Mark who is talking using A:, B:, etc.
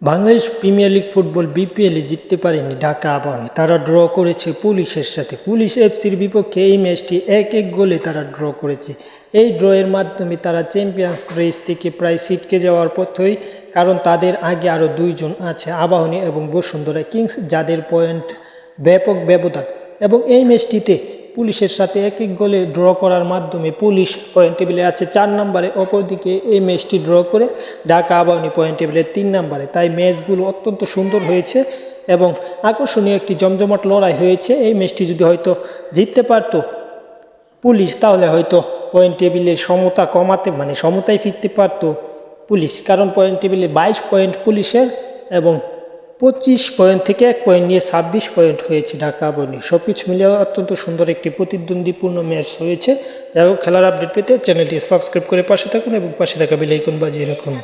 A: Bangladesh premier league football বিপিএলে জিততে পারেনি ঢাকা আবাহনী। তারা ড্র করেছে পুলিশের সাথে। পুলিশ এফসির বিপক্ষে এই ম্যাচটি 1-1 গোলে তারা ড্র করেছে। এই ড্রয়ের মাধ্যমে তারা চ্যাম্পিয়ন্স রেস থেকে প্রায় ছিটকে যাওয়ার পথই, কারণ তাদের আগে আরও দুইজন আছে, আবাহনী এবং বসুন্ধরা কিংস, যাদের পয়েন্ট ব্যাপক ব্যবধান। এবং এই ম্যাচটিতে পুলিশের সাথে 1-1 গোলে ড্র করার মাধ্যমে পুলিশ পয়েন্ট টেবিলে আছে 4 নম্বরে, অপরদিকে এই ম্যাচটি ড্র করে ঢাকা আবাহনী পয়েন্ট টেবিলে 3 নম্বরে। তাই ম্যাচগুলো অত্যন্ত সুন্দর হয়েছে এবং আকর্ষণীয় একটি জমজমাট লড়াই হয়েছে। এই ম্যাচটি যদি হয়তো জিততে পারত পুলিশ, তাহলে হয়তো পয়েন্ট টেবিলের সমতা কমাতে সমতায় ফিরতে পারত পুলিশ, কারণ পয়েন্ট টেবিলে 22 পয়েন্ট পুলিশের এবং 25 পয়েন্ট থেকে 1 পয়েন্ট নিয়ে 26 পয়েন্ট হয়েছে ঢাকা আবাহনী। সব কিছু মিলিয়ে অত্যন্ত সুন্দর একটি প্রতিদ্বন্দ্বীপূর্ণ ম্যাচ হয়েছে। যাই হোক, খেলার আপডেট পেতে চ্যানেলটি সাবস্ক্রাইব করে পাশে থাকুন এবং পাশে থাকা বেল আইকন বাজিয়ে রাখুন।